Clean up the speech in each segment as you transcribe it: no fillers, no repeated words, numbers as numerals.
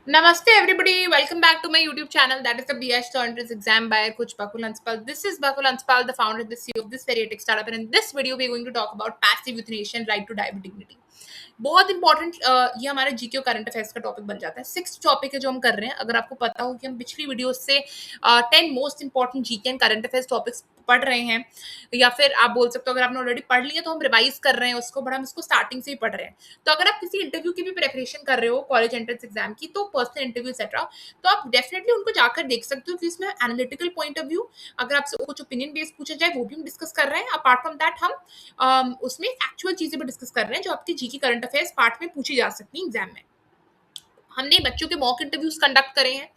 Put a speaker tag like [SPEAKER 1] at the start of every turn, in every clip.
[SPEAKER 1] Namaste everybody, welcome back to my YouTube channel, that is the BH Entrance Exam by Coach Bakul Hanspal. This is Bakul Hanspal, the founder and the CEO of this very tech startup, and in this video we are going to talk about passive euthanasia and right to die with dignity. बहुत important ये हमारे GK और current affairs का topic बन जाता है। 6 topic है जो हम कर रहे हैं। अगर आपको पता हो कि हम पिछली वीडियो से 10 most important GK and current affairs topics पढ़ रहे हैं, या फिर आप बोल सकते हो अगर आपने ऑलरेडी पढ़ लिया तो हम रिवाइज कर रहे हैं उसको, बट हम इसको स्टार्टिंग से ही पढ़ रहे हैं। तो अगर आप किसी इंटरव्यू की भी प्रिपरेशन कर रहे हो, कॉलेज एंट्रेंस एग्जाम की, तो पर्सनल इंटरव्यू एक्सेट्रा, तो आप डेफिनेटली उनको जाकर देख सकते हो कि इसमें एनालिटिकल पॉइंट ऑफ व्यू, अगर आपसे कुछ ओपिनियन बेस्ड पूछा जाए वो भी हम डिस्कस कर रहे हैं। अपार्ट फ्रॉम दैट हम उसमें एक्चुअल चीजें भी डिस्कस कर रहे हैं जो आपके जीके करंट अफेयर्स पार्ट में पूछी जा सकती है एग्जाम में। हमने बच्चों के मॉक इंटरव्यूज कंडक्ट करे हैं,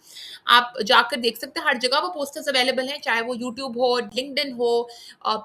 [SPEAKER 1] आप जाकर देख सकते हैं। हर जगह वो पोस्टर्स अवेलेबल हैं, चाहे वो यूट्यूब हो, लिंक्डइन हो,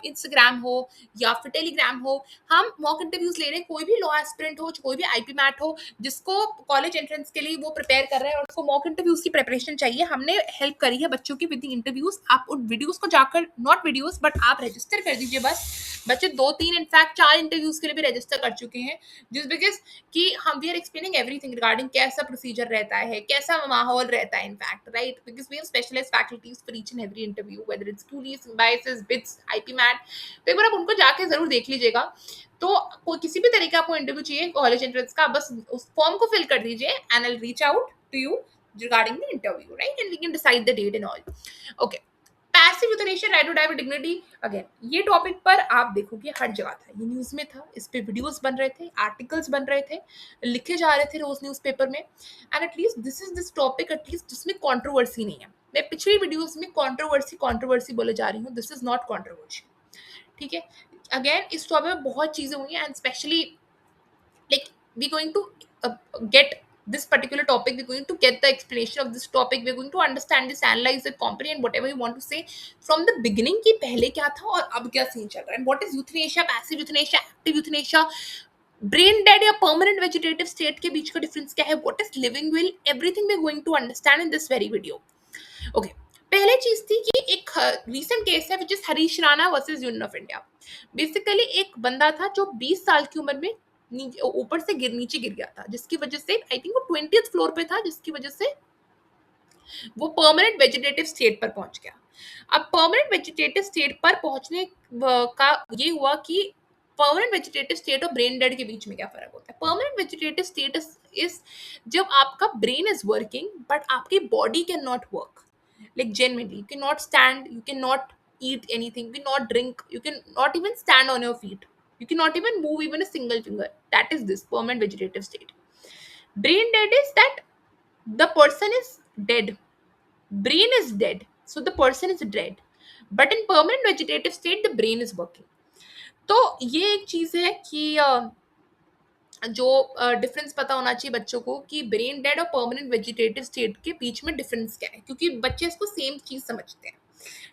[SPEAKER 1] इंस्टाग्राम हो या फिर टेलीग्राम हो। हम मॉक इंटरव्यूज ले रहे हैं, कोई भी लॉ एस्पिरेंट हो, कोई भी आईपी मैट हो, जिसको कॉलेज एंट्रेंस के लिए वो प्रिपेयर कर रहे हैं और उसको मॉक इंटरव्यूज की प्रिपरेशन चाहिए, हमने हेल्प करी है बच्चों की विद इंटरव्यूज। आप उन वीडियोज को जाकर, नॉट वीडियोज बट आप रजिस्टर कर दीजिए बस। बच्चे 2-3 इनफैक्ट 4 इंटरव्यूज के लिए भी रजिस्टर कर चुके हैं, जिस बिकॉज कि हम we are explaining everything regarding कैसा प्रोसीजर रहता है, कैसा माहौल रहता है in fact, right? Because we have specialised faculties for each and every interview, whether it's क्यूली, सिम्बायोसिस, बिट्स, आईपी मैट। तो एक बार आप उनको जाके जरूर देख लीजिएगा। तो कोई किसी भी तरीके आपको इंटरव्यू चाहिए कॉलेज एंट्रेंस का, बस उस फॉर्म को फिल कर दीजिए and I reach out to you regarding the interview, right? And we can decide the date and all. Okay. Passive euthanasia, right to die with dignity, again ये topic पर आप देखोगे हर जगह था, ये न्यूज में था, इस पे वीडियोस बन रहे थे, आर्टिकल्स बन रहे थे, लिखे जा रहे थे रोज न्यूज़पेपर में। And at least this topic at least जिसमें कंट्रोवर्सी नहीं है। मैं पिछली वीडियोस में कंट्रोवर्सी बोले जा रही हूँ, दिस इज नॉट कंट्रोवर्सी, ठीक है? अगेन इस टॉपिक में बहुत चीजें हुई हैं and specially like we're going to get this particular topic, we're going to get the explanation of this topic, we're going to understand this, analyze it, comprehend whatever you want to say from the beginning कि पहले क्या था और अब क्या scene चल रहा है, and what is euthanasia, passive euthanasia, active euthanasia, brain dead या परमानेंट वेजिटेटिव स्टेट के बीच का डिफरेंस क्या है, what is living will, everything we are going to understand in this very video. Okay, पहले चीज थी कि एक रीसेंट केस है which is Harish Rana versus union of India. Basically एक बंदा था जो 20 साल की उम्र में ऊपर से नीचे गिर गया था, जिसकी वजह से आई थिंक वो 20th फ्लोर पे था, जिसकी वजह से वो परमानेंट वेजिटेटिव स्टेट पर पहुंच गया। अब परमानेंट वेजिटेटिव स्टेट पर पहुंचने का ये हुआ कि परमानेंट वेजिटेटिव स्टेट और ब्रेन डेड के बीच में क्या फर्क होता है। परमानेंट वेजिटेटिव स्टेट इज जब आपका ब्रेन इज वर्किंग बट आपकी body can not work, like genuinely you cannot stand, you cannot eat anything, you cannot drink, you can not even stand on your feet, you cannot even move even a single finger. That is this permanent vegetative state. Brain dead is that the person is dead, brain is dead, so the person is dead, but in permanent vegetative state the brain is working. तो ये एक चीज है कि जो difference पता होना चाहिए बच्चों को कि ब्रेन डेड और परमानेंट वेजिटेटिव स्टेट के बीच में डिफरेंस क्या है, क्योंकि बच्चे इसको सेम चीज समझते हैं,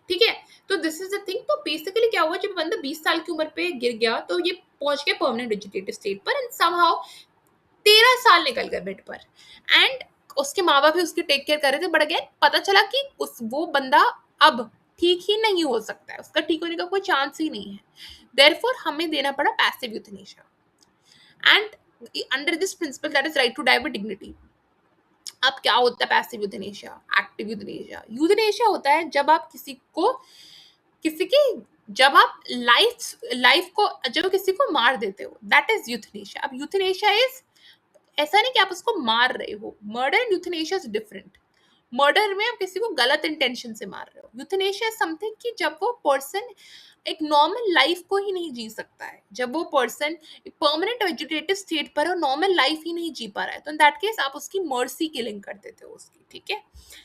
[SPEAKER 1] ठीक है? तो दिस इज द थिंग। तो बेसिकली क्या हुआ, जब बंदा 20 साल की उम्र पे गिर गया तो ये पहुंच गया परमानेंट वेजिटेटिव स्टेट पर, एंड समहाउ 13 साल निकल गए बेड पर, एंड उसके माँ बाप भी उसकी टेक केयर कर रहे थे, बट अगेन पता चला कि वो बंदा अब ठीक ही नहीं हो सकता है, उसका ठीक होने का कोई चांस ही नहीं है। देयरफॉर हमें देना पड़ा passive euthanasia, and under this principle that is right to die with dignity. अब क्या होता है passive euthanasia, active euthanasia? Euthanasia होता है जब आप किसी की जब आप लाइफ को जब किसी को मार देते हो, दैट इज यूथनेशिया। अब यूथनेशिया इज ऐसा नहीं कि आप उसको मार रहे हो, murder and euthanasia is different. Murder में आप किसी को गलत इंटेंशन से मार रहे हो, यूथनेशिया इज समथिंग कि जब वो पर्सन एक नॉर्मल लाइफ को ही नहीं जी सकता है, जब वो पर्सन परमानेंट वेजिटेटिव स्टेट पर और नॉर्मल लाइफ ही नहीं जी पा रहा है, तो इन दैट केस आप उसकी मर्सी किलिंग कर देते हो उसकी, ठीक है?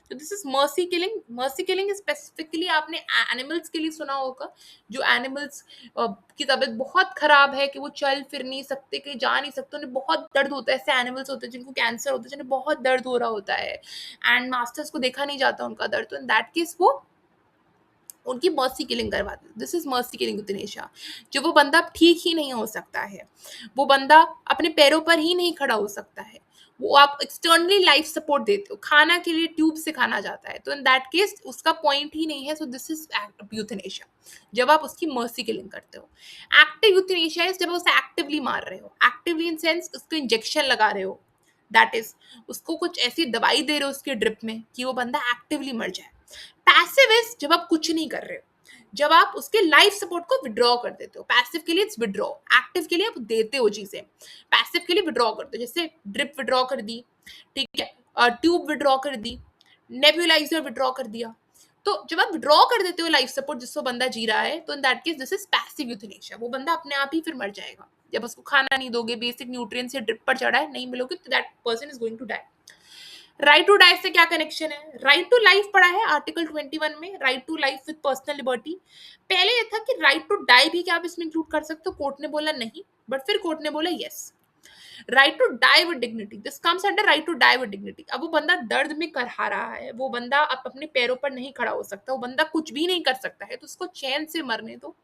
[SPEAKER 1] तो this is mercy killing. Mercy killing specifically आपने एनिमल्स के लिए सुना होगा, जो एनिमल्स की तबीयत बहुत खराब है कि वो चल फिर नहीं सकते, कहीं जा नहीं सकते, उन्हें बहुत दर्द होता है। ऐसे एनिमल्स होते हैं जिनको कैंसर होता है, जिन्हें बहुत दर्द हो रहा होता है एंड मास्टर्स को देखा नहीं जाता उनका दर्द, तो इन दैट केस वो उनकी मर्सी किलिंग करवा दी। This is mercy killing euthanasia. जो वो बंदा ठीक ही नहीं हो सकता है, वो बंदा अपने पैरों पर ही नहीं खड़ा हो सकता है, वो आप एक्सटर्नली लाइफ सपोर्ट देते हो, खाना के लिए ट्यूब से खाना जाता है, तो इन दैट केस उसका पॉइंट ही नहीं है। सो दिस इज यूथनेशिया, जब आप उसकी मर्सी किलिंग करते हो। एक्टिव यूथनेशिया इज जब उसे एक्टिवली मार रहे हो, एक्टिवली इन सेंस उसको इंजेक्शन लगा रहे हो, दैट इज उसको कुछ ऐसी दवाई दे रहे हो उसके ड्रिप में कि वो बंदा एक्टिवली मर जाए। पैसिव इज जब आप कुछ नहीं कर रहे हो, जब आप उसके लाइफ सपोर्ट को विड्रॉ कर देते हो। पैसिव के लिए इट्स विड्रॉ, एक्टिव के लिए आप देते हो चीजें, पैसिव के लिए विड्रॉ करते हो। जैसे ड्रिप विड्रॉ कर दी, ठीक है, ट्यूब विड्रॉ कर दी, नेबुलाइजर विड्रॉ कर दिया। तो जब आप विड्रॉ कर देते हो लाइफ सपोर्ट जिसको बंदा जी रहा है, तो in that case this is passive euthanasia. वो बंदा अपने आप ही फिर मर जाएगा जब उसको खाना नहीं दोगे, बेसिक न्यूट्रिएंट्स से ड्रिप पर चढ़ा है नहीं मिलोगे, तो that person is going to die. Right to die से क्या कनेक्शन है? राइट टू लाइफ पढ़ा है आर्टिकल 21 में, right to life with personal liberty. पहले ये था कि राइट टू डाई भी क्या आप इसमें इंक्लूड कर सकते हो, कोर्ट ने बोला नहीं, बट फिर कोर्ट ने बोला yes, right to die with dignity, this comes under right to die with dignity. अब वो बंदा दर्द में करहा रहा है, वो बंदा अब अपने पैरों पर नहीं खड़ा हो सकता, वो बंदा कुछ भी नहीं कर सकता है, तो उसको चैन से मरने दो,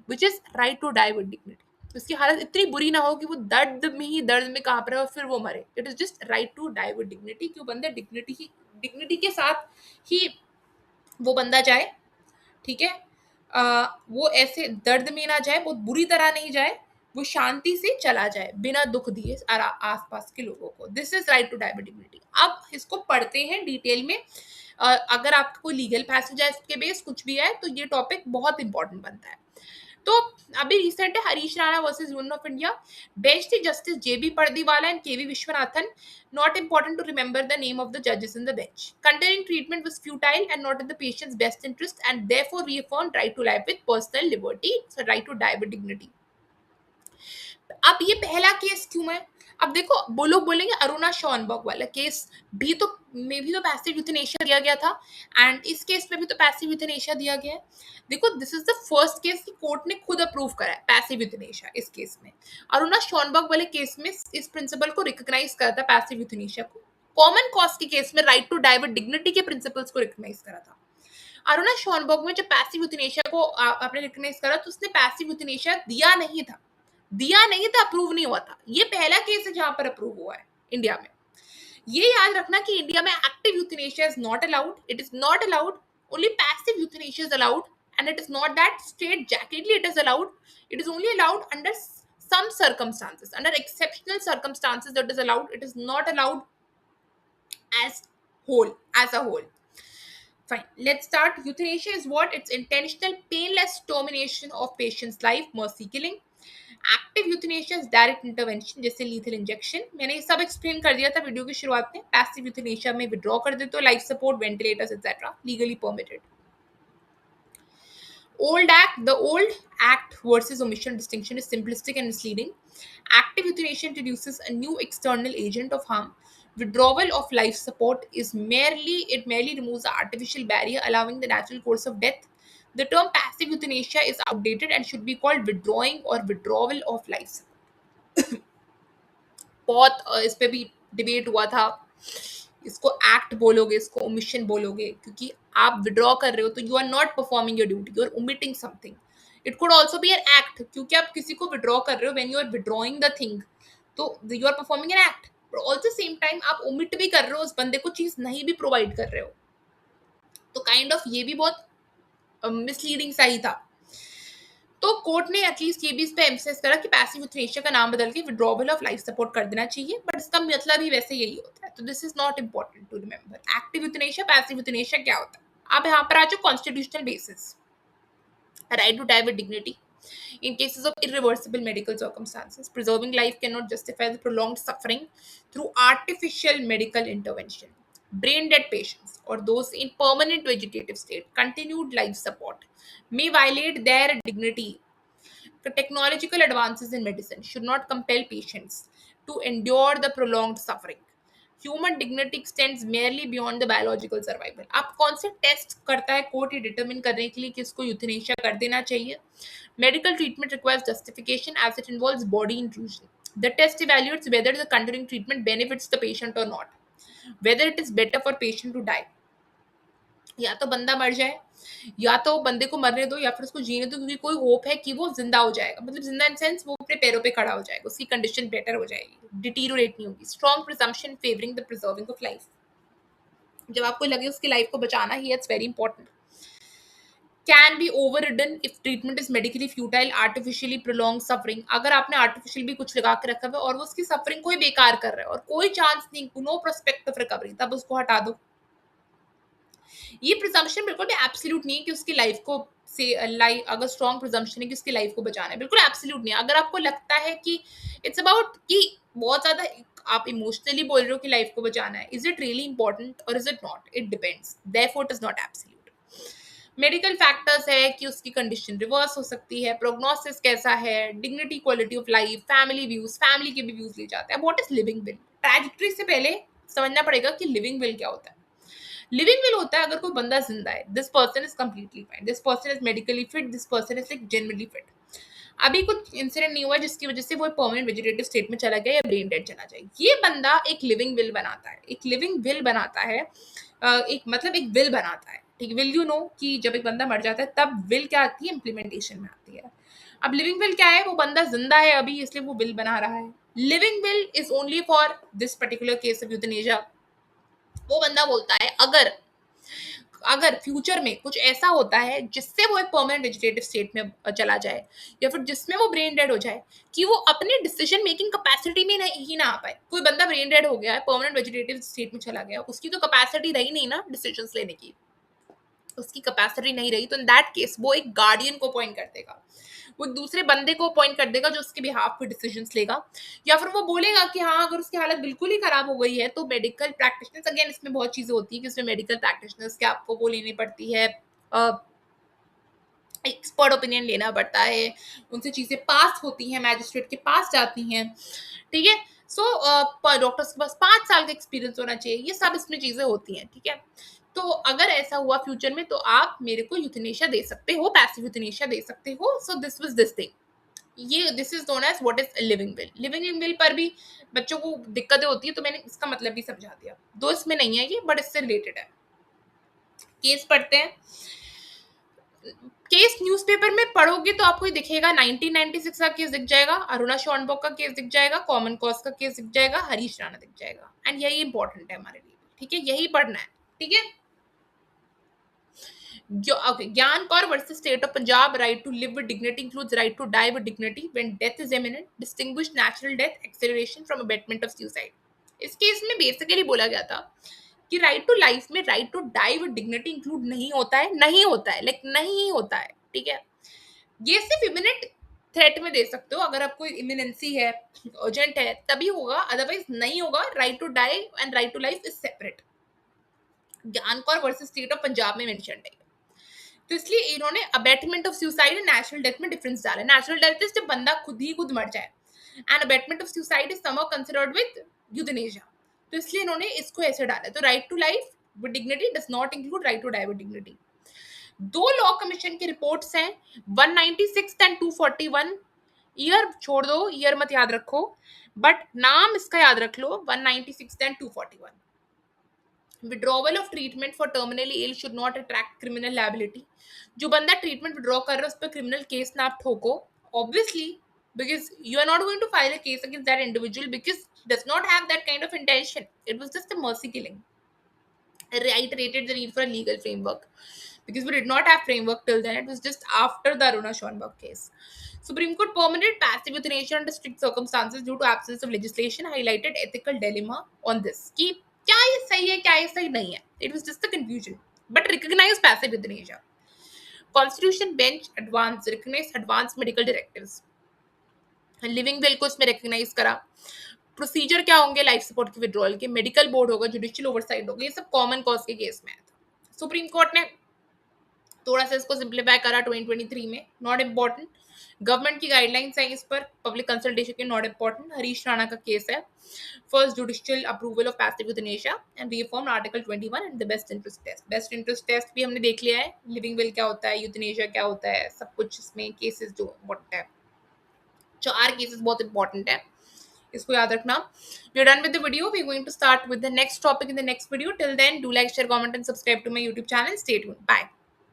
[SPEAKER 1] which is right to die with dignity. उसकी हालत इतनी बुरी ना हो कि वो दर्द में कांप रहे और फिर वो मरे। It is just right to die with dignity, कि वो बंदा डिग्निटी के साथ ही वो बंदा जाए, ठीक है। वो ऐसे दर्द में ना जाए, बहुत बुरी तरह नहीं जाए, वो शांति से चला जाए बिना दुख दिए आसपास के लोगों को। This is right to die with dignity. अब इसको पढ़ते हैं डिटेल में। अगर आपका कोई लीगल पैसेज है इसके बेस कुछ भी है, तो ये टॉपिक बहुत इंपॉर्टेंट बनता है। तो अभी रिसेंट है Harish Rana versus union of India, bench थी justice JB Pardiwala and KV Viswanathan. Not important to remember the name of the judges in the bench. Continuing treatment was futile and not in the patient's best interest, and therefore reaffirmed right to life with personal liberty, so right to die with dignity. अब ये पहला case क्यों है? अब देखो, वो लोग बोलेंगे अरुणा शॉनबर्ग वाला केस भी तो में भी तो पैसिव यूथनेशिया दिया गया था, एंड इस केस में भी तो पैसिव यूथनेशिया दिया गया है। देखो, this is the first case कि कोर्ट ने खुद अप्रूव करा है पैसिव यूथनेशिया। इस केस में अरुणा शॉनबर्ग वाले केस में इस प्रिंसिपल को रिकॉग्नाइज करा था, पैसिव यूथनेशिया को। कॉमन कॉज के केस में right to die with dignity के प्रिंसिपल्स को रिकॉग्नाइज करा था। अरुणा शॉनबर्ग में जब पैसिव यूथनेशिया को आपने रिकॉग्नाइज करा, तो उसने पैसिव यूथनेशिया दिया नहीं था, अप्रूव नहीं हुआ था। ये पहला केस है जहां पर अप्रूव हुआ है इंडिया में। ये याद रखना कि इंडिया में active euthanasia is not allowed, it is not allowed, only passive euthanasia is allowed, and it is not that straight jacketly it is allowed, it is only allowed under some circumstances, under exceptional circumstances that is allowed, it is not allowed as a whole. Fine, let's start. Euthanasia is what? It's intentional painless termination of patient's life, mercy killing. Active euthanasia is direct intervention, जैसे lethal injection. मैंने ये सब explain कर दिया था video की शुरुआत में। पैसिव यूथनेशिया में विड्रॉ कर देते हो life support, ventilators etcetera, legally permitted. The old act versus omission distinction is simplistic and misleading. Active euthanasia introduces a new external agent of harm. Withdrawal of life support is merely removes the artificial barrier allowing the natural course of death. The term passive euthanasia is outdated and should be called withdrawing or withdrawal of life support. बहुत इस पे भी debate हुआ था, इसको act बोलोगे, इसको omission बोलोगे, क्योंकि आप विड्रॉ कर रहे हो तो you are not performing your duty, you are omitting something. It could also be an act, क्योंकि आप किसी को विड्रॉ कर रहे हो, when you are withdrawing the thing, तो you are performing an act, but also same time आप omit भी कर रहे हो, उस बंदे को चीज नहीं भी प्रोवाइड कर रहे हो। तो काइंड ऑफ ये भी बहुत मिसलीडिंग सा ही था। तो कोर्ट ने एटलीस्ट ये भी इस पे एम्फसाइज करा कि पैसिव यूथनेशिया का नाम बदल के विड्रॉवल ऑफ लाइफ सपोर्ट कर देना चाहिए, बट इसका मतलब ही वैसे यही होता है। तो this is not important to remember. Active euthanasia, passive euthanasia क्या होता है। अब यहाँ पर आ जाओ constitutional basis. Right to die with dignity in cases of irreversible medical circumstances. Preserving life cannot justify the prolonged suffering through artificial medical intervention. Brain dead patients or those in permanent vegetative state, continued life support may violate their dignity. The technological advances in medicine should not compel patients to endure the prolonged suffering. Human dignity extends merely beyond the biological survival. अब कौन से test करता है court ये determine करने के लिए कि इसको यूथनेशिया कर देना चाहिए? Medical treatment requires justification as it involves body intrusion. The test evaluates whether the continuing treatment benefits the patient or not, whether it is better for patient to die. या तो बंदा मर जाए, या तो बंदे को मरने दो, या फिर उसको जीने दो, क्योंकि कोई होप है कि वो जिंदा हो जाएगा, मतलब जिंदा इन सेंस वो अपने पैरों पे खड़ा हो जाएगा, उसकी कंडीशन बेटर हो जाएगी, डिटीरियोरेट नहीं होगी। Strong presumption favouring the preserving of life. जब आपको लगे उसकी लाइफ को बचाना ही, it's very important. Can be overridden if treatment is medically futile, artificially prolong suffering, अगर आपने आर्टिफिशियल भी कुछ लगा के रखा हुआ है और वो उसकी सफरिंग को ही बेकार कर रहा है और कोई चांस नहीं, नो प्रोस्पेक्ट ऑफ रिकवरी, तब उसको हटा दो। ये प्रिजम्पशन बिल्कुल भी एब्सोल्यूट नहीं है कि उसकी लाइफ को से लाइफ, अगर स्ट्रॉन्ग प्रिजम्पशन है कि उसकी लाइफ को बचाना है, बिल्कुल एब्सोल्यूट नहीं है। अगर आपको लगता है कि इट्स अबाउट कि बहुत ज्यादा आप इमोशनली बोल रहे हो कि लाइफ को बचाना है, इज इट रियली इंपॉर्टेंट और is it not, it depends, therefore it is not absolute. Medical factors है कि उसकी कंडीशन रिवर्स हो सकती है, प्रोग्नोसिस कैसा है, dignity, quality of life, family views, family के भी व्यूज ले जाते हैं। What is living will? Trajectory से पहले समझना पड़ेगा कि लिविंग विल क्या होता है। लिविंग विल होता है अगर कोई बंदा जिंदा है, this person is completely fine, this person is medically fit, this person is like genuinely fit. अभी कुछ इंसिडेंट नहीं हुआ जिसकी वजह से वो परमानेंट वेजिटेटिव स्टेट में चला गया या ब्रेन डेड चला जाए, ये बंदा एक लिविंग विल बनाता है। एक लिविंग विल बनाता है, एक मतलब एक विल बनाता है, ठीक। विल यू नो कि जब एक बंदा मर जाता है तब विल क्या आती है, इम्प्लीमेंटेशन में आती है। अब लिविंग विल क्या है, वो बंदा जिंदा है अभी इसलिए वो विल बना रहा है। Living will is only for this particular case of euthanasia. वो बंदा बोलता है अगर अगर फ्यूचर में कुछ ऐसा होता है जिससे वो एक परमानेंट वेजिटेटिव स्टेट में चला जाए या फिर जिसमें वो ब्रेन डेड हो जाए, कि वो अपने डिसीजन मेकिंग कैपेसिटी में नहीं ही ना आ पाए। कोई बंदा ब्रेन डेड हो गया है, परमानेंट वेजिटेटिव स्टेट में चला गया, उसकी तो कैपेसिटी रही नहीं ना डिसीजंस लेने की, उसकी कैपेसिटी नहीं रही, तो इन दैट केस वो एक गार्डियन को अपॉइंट कर देगा, वो दूसरे बंदे को अपॉइंट कर देगा जो उसके बिहाफ पे डिसीजंस लेगा। या फिर वो बोलेगा कि हाँ अगर उसकी हालत बिल्कुल ही खराब हो गई है तो मेडिकल प्रैक्टिशनर्स, अगेन इसमें बहुत चीजें होती है कि इसमें मेडिकल प्रैक्टिशनर्स के आपको वो लेनी पड़ती है, एक्सपर्ट ओपिनियन लेना पड़ता है, उनसे चीजें पास होती हैं, मैजिस्ट्रेट के पास जाती हैं, ठीक है। सो डॉक्टर्स के पास 5 साल का एक्सपीरियंस होना चाहिए, ये सब इसमें चीजें होती हैं, ठीक है। तो अगर ऐसा हुआ फ्यूचर में तो आप मेरे को यूथनेशिया दे सकते हो, पैसिव यूथनेशिया दे सकते हो। So this was this thing, ये this is known as what is living will. Living will पर भी बच्चों को दिक्कतें होती है, तो मैंने इसका मतलब भी समझा दिया। दो इसमें नहीं है ये, बट इससे रिलेटेड है। केस पढ़ते हैं। केस न्यूज़पेपर में पढ़ोगे तो आपको ये दिखेगा, 1996 का केस दिख जाएगा, अरुणा शॉनबॉक का केस दिख जाएगा, कॉमन कॉज का केस दिख जाएगा, हरीश राणा दिख जाएगा, एंड यही इंपॉर्टेंट है हमारे लिए, ठीक है, यही पढ़ना है, ठीक है। Gian Kaur versus state of Punjab, right to live with dignity includes right to die with dignity when death is imminent, distinguish natural death, acceleration from abetment of suicide. इस केस में बेसिकली बोला गया था कि राइट टू लाइफ में right to die with dignity include नहीं होता है, नहीं होता है, लाइक नहीं होता है, ठीक है। ये सिर्फ इमिनेंट थ्रेट में दे सकते हो, अगर आपको इमिनेंसी है, अर्जेंट है, तभी होगा, अदरवाइज नहीं होगा। Right to die and right to life is separate. Gyan Kaur versus state of Punjab में मेंशन है, तो इसलिए इन्होंने abetment of suicide and natural death में डिफरेंस डाला। नेचुरल डेथ इज जब बंदा खुद ही खुद मर जाए, and abetment of suicide is somehow considered with euthanasia, तो इसलिए इन्होंने इसको ऐसे डाला। तो right to life with dignity does not include right to die with dignity. दो लॉ कमीशन की रिपोर्ट्स हैं, 196 एंड 241। ईयर छोड़ दो, ईयर मत याद रखो, बट नाम इसका याद रख लो, 196 and 241। Withdrawal of treatment for terminally ill should not attract criminal liability. जो बंदा ट्रीटमेंट विड्रॉ कर रहा है उस पर क्रिमिनल केस ना आप ठोको, obviously, because you are not going to file a case against that individual because he does not have that kind of intention. It was just a mercy killing. I reiterated the need for a legal framework because we did not have framework till then. It was just after the Aruna Schonberg case. Supreme Court permitted passive euthanasia under strict circumstances due to absence of legislation, highlighted ethical dilemma on this. कि क्या ये सही है, क्या ये सही नहीं है? It was just a confusion. But recognize passive euthanasia. Constitution bench advance recognize advanced medical directives. Living will को इसमें रिकग्नाइज करा। प्रोसीजर क्या होंगे लाइफ सपोर्ट के विड्रॉल के, मेडिकल बोर्ड होगा, जुडिशियल ओवरसाइट होगा, ये सब कॉमन कॉज के केस में आया था। सुप्रीम कोर्ट ने थोड़ा सा इसको सिंप्लीफाई करा 2023 में, नॉट इम्पॉर्टेंट। गवर्नमेंट की गाइडलाइंस है इस पर, पब्लिक कंसल्टेशन के, नॉट इम्पॉर्टेंट। हरीश राणा का केस है, first judicial approval of passive euthanasia and reform article 21 and the best interest test. Best interest test भी हमने देख लिया है, लिविंग विल क्या होता है, यूथनेशिया क्या होता है, सब कुछ इसमें केसेस जो इम्पोर्टेंट है, 4 केसेस बहुत इंपॉर्टेंट है, इसको याद रखना। We are done with the video. We are going to start with the next topic in the next video. Till then, do like, share, comment, and subscribe to my YouTube channel. Stay tuned. Bye.